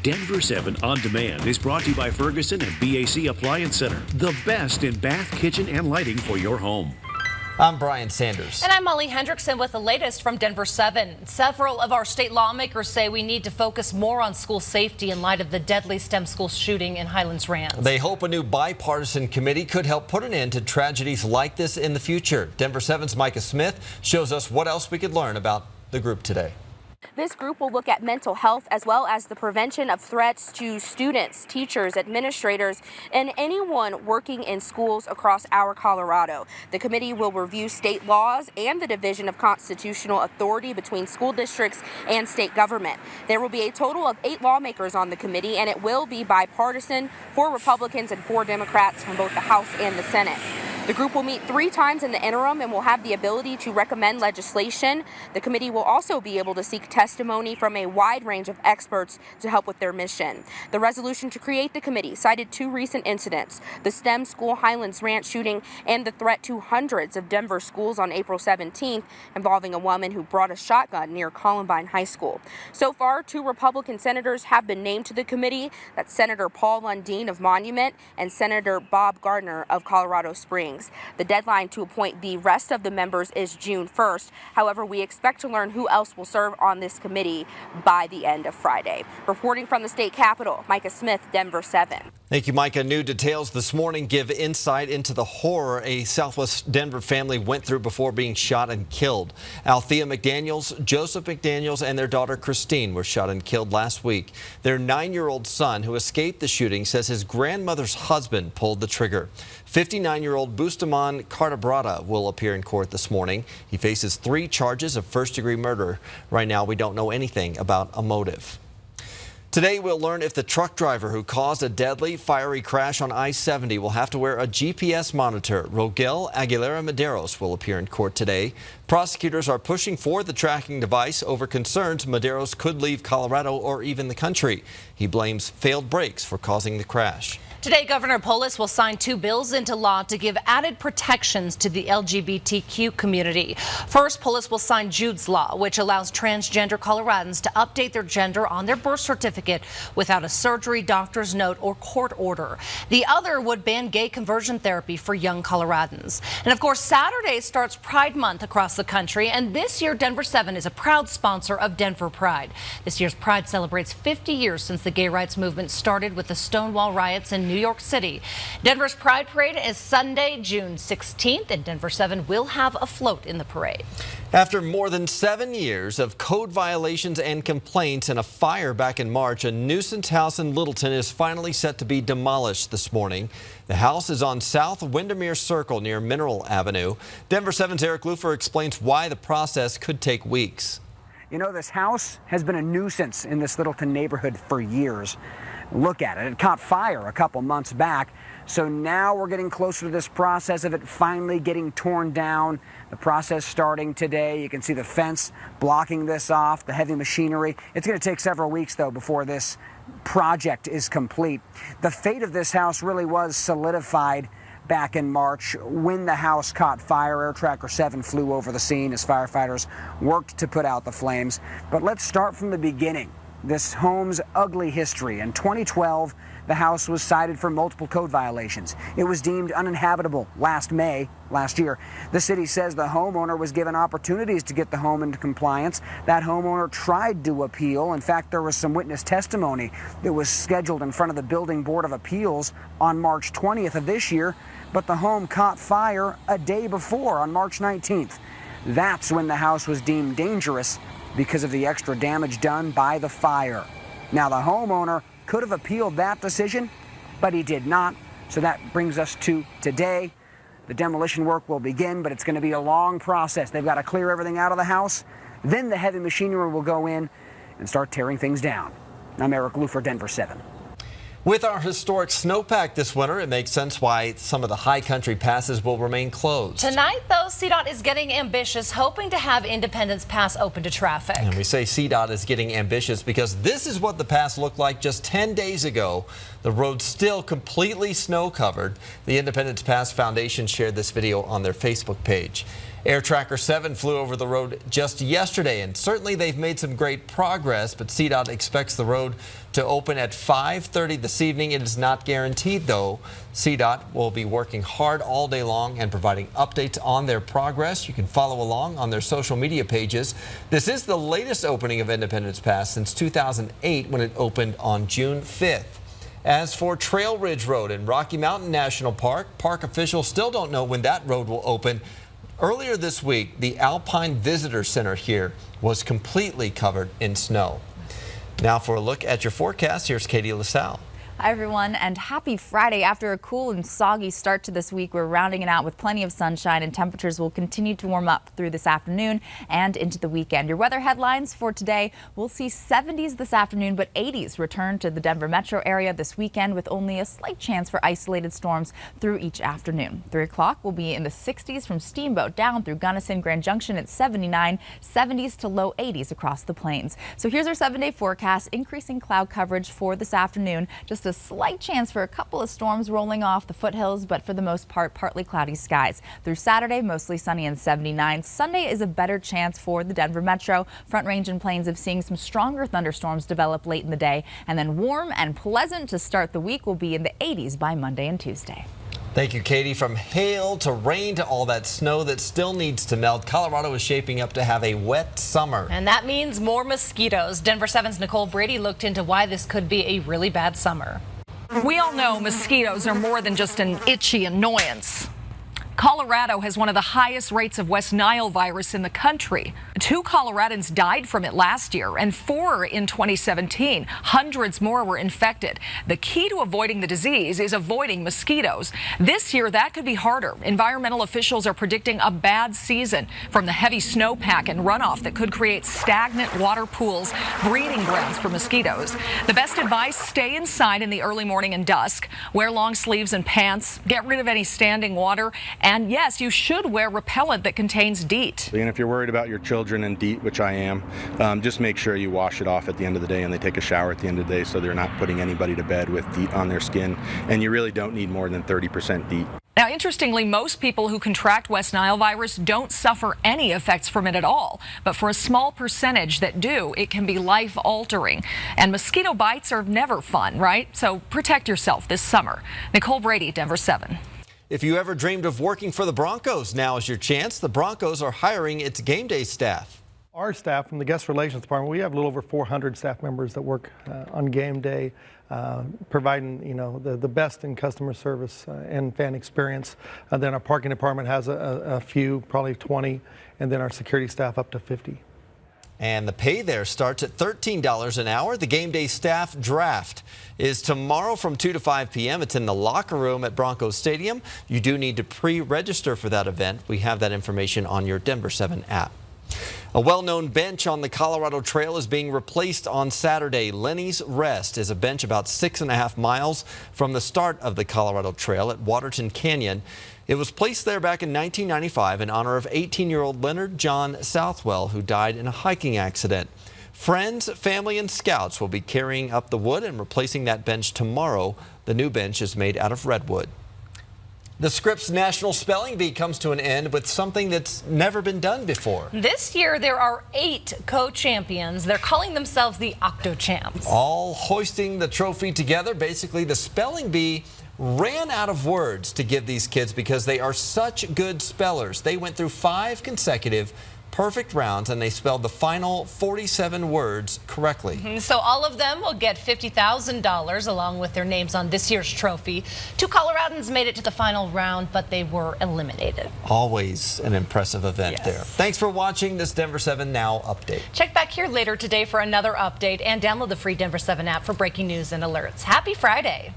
Denver 7 On Demand is brought to you by Ferguson and BAC Appliance Center, the best in bath, kitchen, and lighting for your home. I'm Brian Sanders. And I'm Molly Hendrickson with the latest from Denver 7. Several of our state lawmakers say we need to focus more on school safety in light of the deadly STEM school shooting in Highlands Ranch. They hope a new bipartisan committee could help put an end to tragedies like this in the future. Denver 7's Micah Smith shows us what else we could learn about the group today. This group will look at mental health as well as the prevention of threats to students, teachers, administrators, and anyone working in schools across our Colorado. The committee will review state laws and the division of constitutional authority between school districts and state government. There will be a total of 8 lawmakers on the committee, and it will be bipartisan, 4 Republicans and 4 Democrats from both the House and the Senate. The group will meet 3 times in the interim and will have the ability to recommend legislation. The committee will also be able to seek testimony from a wide range of experts to help with their mission. The resolution to create the committee cited 2 recent incidents, the STEM school Highlands Ranch shooting and the threat to hundreds of Denver schools on April 17th involving a woman who brought a shotgun near Columbine High School. So far, 2 Republican senators have been named to the committee. That's Senator Paul Lundeen of Monument and Senator Bob Gardner of Colorado Springs. The deadline to appoint the rest of the members is June 1st. However, we expect to learn who else will serve on this committee by the end of Friday. Reporting from the state capitol, Micah Smith, Denver 7. Thank you, Micah. New details this morning give insight into the horror a Southwest Denver family went through before being shot and killed. Althea McDaniels, Joseph McDaniels, and their daughter Christine were shot and killed last week. Their 9-year-old son, who escaped the shooting, says his grandmother's husband pulled the trigger. 59-year-old Bustamante Cartabrata will appear in court this morning. He faces 3 charges of first-degree murder. Right now, we don't know anything about a motive. Today, we'll learn if the truck driver who caused a deadly, fiery crash on I-70 will have to wear a GPS monitor. Rogel Aguilera Medeiros will appear in court today. Prosecutors are pushing for the tracking device over concerns Medeiros could leave Colorado or even the country. He blames failed brakes for causing the crash. Today, Governor Polis will sign 2 bills into law to give added protections to the LGBTQ community. First, Polis will sign Jude's Law, which allows transgender Coloradans to update their gender on their birth certificate without a surgery, doctor's note, or court order. The other would ban gay conversion therapy for young Coloradans. And of course, Saturday starts Pride Month across the country, and this year Denver 7 is a proud sponsor of Denver Pride. This year's Pride celebrates 50 years since the gay rights movement started with the Stonewall riots in New York City. Denver's Pride Parade is Sunday, June 16th, and Denver 7 will have a float in the parade. After more than 7 years of code violations and complaints and a fire back in March, a nuisance house in Littleton is finally set to be demolished this morning. The house is on South Windermere Circle near Mineral Avenue. Denver 7's Eric Lufer explains why the process could take weeks. You know, this house has been a nuisance in this Littleton neighborhood for years. Look at it. It caught fire a couple months back. So now we're getting closer to this process of it finally getting torn down. The process starting today. You can see the fence blocking this off, the heavy machinery. It's going to take several weeks, though, before this project is complete. The fate of this house really was solidified back in March when the house caught fire. Air Tracker 7 flew over the scene as firefighters worked to put out the flames. But let's start from the beginning. This home's ugly history. In 2012, the house was cited for multiple code violations. It was deemed uninhabitable last year. The city says the homeowner was given opportunities to get the home into compliance. That homeowner tried to appeal. In fact, there was some witness testimony that was scheduled in front of the Building Board of Appeals on March 20th of this year, but the home caught fire a day before on March 19th. That's when the house was deemed dangerous because of the extra damage done by the fire. Now, the homeowner could have appealed that decision, but he did not. So that brings us to today. The demolition work will begin, but it's going to be a long process. They've got to clear everything out of the house. Then the heavy machinery will go in and start tearing things down. I'm Eric Lufer, Denver 7. With our historic snowpack this winter, it makes sense why some of the high country passes will remain closed. Tonight, though, CDOT is getting ambitious, hoping to have Independence Pass open to traffic. And we say CDOT is getting ambitious because this is what the pass looked like just 10 days ago. The road's still completely snow covered. The Independence Pass Foundation shared this video on their Facebook page. Air Tracker 7 flew over the road just yesterday, and certainly they've made some great progress, but CDOT expects the road to open at 5:30 this evening. It is not guaranteed, though. CDOT will be working hard all day long and providing updates on their progress. You can follow along on their social media pages. This is the latest opening of Independence Pass since 2008, when it opened on June 5th. As for Trail Ridge Road in Rocky Mountain National Park, park officials still don't know when that road will open. Earlier this week, the Alpine Visitor Center here was completely covered in snow. Now for a look at your forecast, here's Katie LaSalle. Hi everyone, and happy Friday. After a cool and soggy start to this week, we're rounding it out with plenty of sunshine, and temperatures will continue to warm up through this afternoon and into the weekend. Your weather headlines for today: we'll see 70s this afternoon, but 80s return to the Denver metro area this weekend, with only a slight chance for isolated storms through each afternoon. 3 o'clock will be in the 60s from Steamboat down through Gunnison Grand Junction at 79, 70s to low 80s across the plains. So here's our 7-day forecast. Increasing cloud coverage for this afternoon. Just a slight chance for a couple of storms rolling off the foothills, but for the most part, partly cloudy skies. Through Saturday, mostly sunny and 79. Sunday is a better chance for the Denver metro. Front Range and Plains of seeing some stronger thunderstorms develop late in the day, and then warm and pleasant to start the week. Will be in the 80s by Monday and Tuesday. Thank you, Katie. From hail to rain to all that snow that still needs to melt, Colorado is shaping up to have a wet summer. And that means more mosquitoes. Denver 7's Nicole Brady looked into why this could be a really bad summer. We all know mosquitoes are more than just an itchy annoyance. Colorado has one of the highest rates of West Nile virus in the country. 2 Coloradans died from it last year and 4 in 2017. Hundreds more were infected. The key to avoiding the disease is avoiding mosquitoes. This year, that could be harder. Environmental officials are predicting a bad season from the heavy snowpack and runoff that could create stagnant water pools, breeding grounds for mosquitoes. The best advice: stay inside in the early morning and dusk. Wear long sleeves and pants. Get rid of any standing water. And yes, you should wear repellent that contains DEET. And if you're worried about your children and DEET, which I am, just make sure you wash it off at the end of the day and they take a shower at the end of the day, so they're not putting anybody to bed with DEET on their skin. And you really don't need more than 30% DEET. Now, interestingly, most people who contract West Nile virus don't suffer any effects from it at all. But for a small percentage that do, it can be life-altering. And mosquito bites are never fun, right? So protect yourself this summer. Nicole Brady, Denver 7. If you ever dreamed of working for the Broncos, now is your chance. The Broncos are hiring its game day staff. Our staff from the guest relations department, we have a little over 400 staff members that work on game day, providing the best in customer service and fan experience. Then our parking department has a few, probably 20, and then our security staff up to 50. And the pay there starts at $13 an hour. The game day staff draft is tomorrow from 2 to 5 p.m. It's in the locker room at Broncos Stadium. You do need to pre-register for that event. We have that information on your Denver 7 app. A well-known bench on the Colorado Trail is being replaced on Saturday. Lenny's Rest is a bench about 6.5 miles from the start of the Colorado Trail at Waterton Canyon. It was placed there back in 1995 in honor of 18-year-old Leonard John Southwell, who died in a hiking accident. Friends, family, and scouts will be carrying up the wood and replacing that bench tomorrow. The new bench is made out of redwood. The Scripps National Spelling Bee comes to an end with something that's never been done before. This year, there are 8 co-champions. They're calling themselves the Octo-Champs. All hoisting the trophy together. Basically, the Spelling Bee ran out of words to give these kids because they are such good spellers. They went through 5 consecutive perfect rounds, and they spelled the final 47 words correctly. So all of them will get $50,000 along with their names on this year's trophy. 2 Coloradans made it to the final round, but they were eliminated. Always an impressive event there. Thanks for watching this Denver 7 Now update. Check back here later today for another update and download the free Denver 7 app for breaking news and alerts. Happy Friday.